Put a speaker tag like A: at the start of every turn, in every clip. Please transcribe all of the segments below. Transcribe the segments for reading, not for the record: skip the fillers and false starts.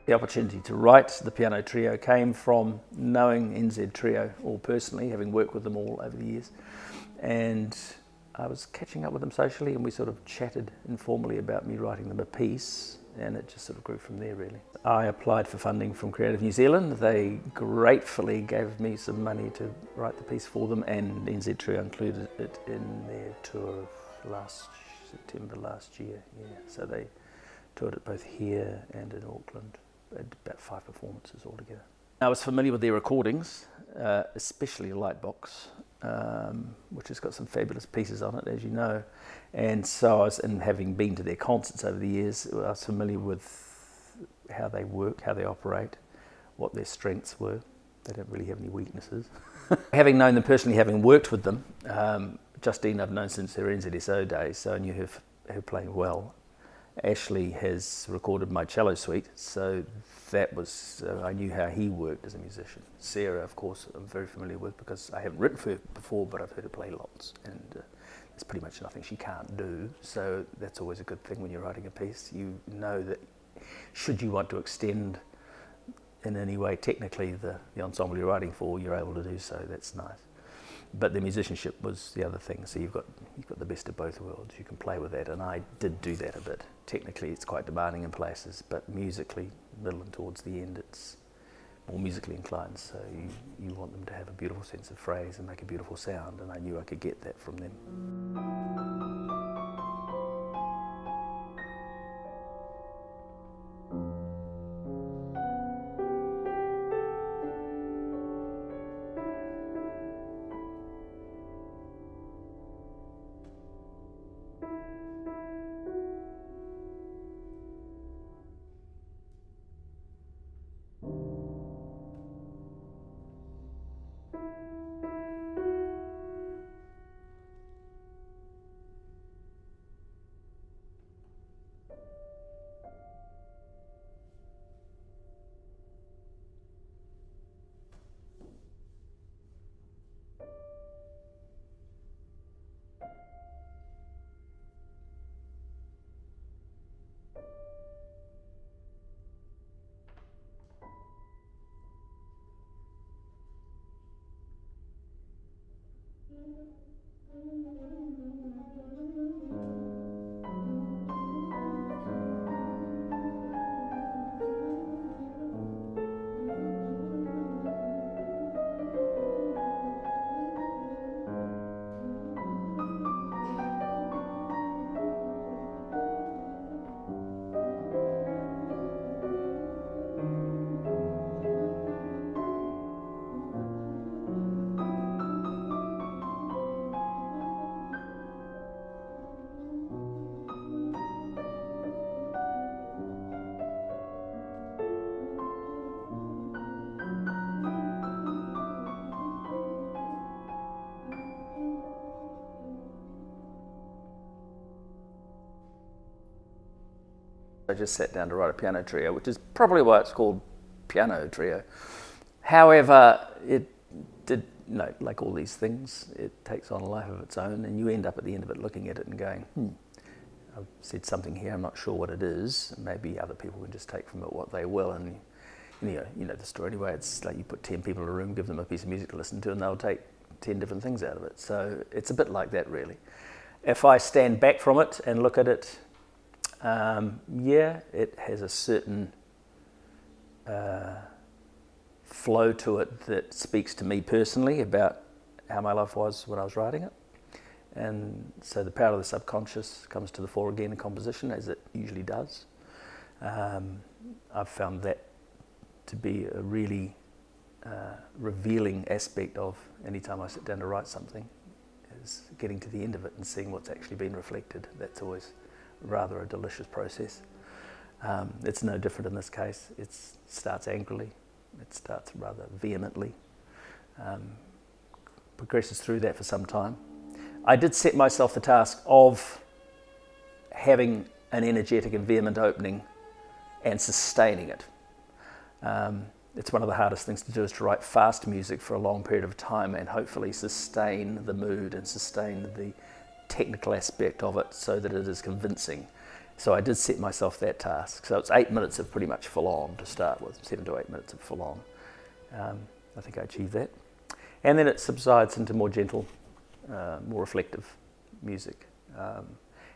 A: The opportunity to write the piano trio came from knowing NZ Trio all personally, having worked with them all over the years. And I was catching up with them socially, and we sort of chatted informally about me writing them a piece, and it just sort of grew from there, really. I applied for funding from Creative New Zealand. They gratefully gave me some money to write the piece for them, and NZ Trio included it in their tour of September last year. Yeah. So they toured it both here and in Auckland. About 5 performances altogether. I was familiar with their recordings, especially Lightbox, which has got some fabulous pieces on it, as you know. And so and having been to their concerts over the years, I was familiar with how they work, how they operate, what their strengths were. They don't really have any weaknesses. Having known them personally, having worked with them, Justine I've known since her NZSO days, so I knew her playing well. Ashley has recorded my cello suite, so that was, I knew how he worked as a musician. Sarah, of course, I'm very familiar with because I haven't written for her before, but I've heard her play lots, and there's pretty much nothing she can't do, so that's always a good thing when you're writing a piece. You know that should you want to extend in any way technically the ensemble you're writing for, you're able to do so. That's nice. But the musicianship was the other thing, so you've got the best of both worlds. You can play with that, and I did do that a bit. Technically it's quite demanding in places, but musically, middle and towards the end, it's more musically inclined, so you want them to have a beautiful sense of phrase and make a beautiful sound, and I knew I could get that from them. I just sat down to write a piano trio, which is probably why it's called piano trio. However, it did, like all these things, it takes on a life of its own, and you end up at the end of it looking at it and going, I've said something here, I'm not sure what it is. Maybe other people can just take from it what they will, and you know the story anyway. It's like you put 10 people in a room, give them a piece of music to listen to, and they'll take 10 different things out of it. So it's a bit like that, really. If I stand back from it and look at it, yeah, it has a certain flow to it that speaks to me personally about how my life was when I was writing it. And so the power of the subconscious comes to the fore again in composition, as it usually does. I've found that to be a really revealing aspect of any time I sit down to write something, is getting to the end of it and seeing what's actually been reflected. That's always rather a delicious process. It's no different in this case. It starts angrily, it starts rather vehemently, progresses through that for some time. I did set myself the task of having an energetic and vehement opening and sustaining it. It's one of the hardest things to do, is to write fast music for a long period of time and hopefully sustain the mood and sustain the technical aspect of it so that it is convincing. So I did set myself that task. So it's 8 minutes of pretty much full on to start with, 7 to 8 minutes of full on. I think I achieved that. And then it subsides into more gentle, more reflective music,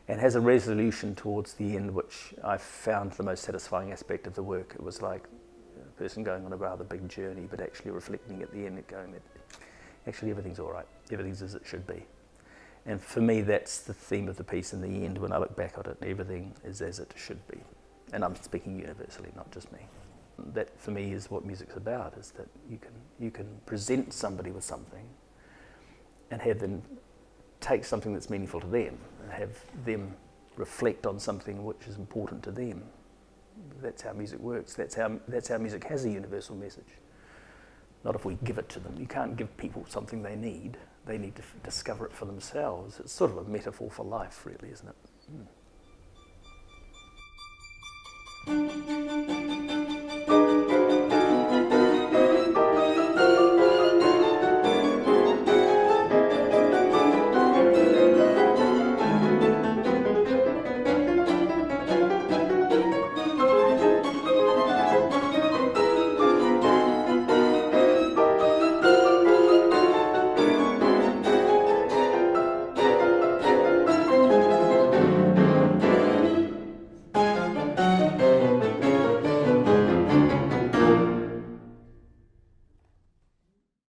A: and has a resolution towards the end, which I found the most satisfying aspect of the work. It was like a person going on a rather big journey, but actually reflecting at the end and going, actually everything's all right, everything's as it should be. And for me, that's the theme of the piece in the end. When I look back at it, everything is as it should be. And I'm speaking universally, not just me. That for me is what music's about, is that you can present somebody with something and have them take something that's meaningful to them and have them reflect on something which is important to them. That's how music works. That's how music has a universal message. Not if we give it to them. You can't give people something they need. They need to discover it for themselves. It's sort of a metaphor for life, really, isn't it?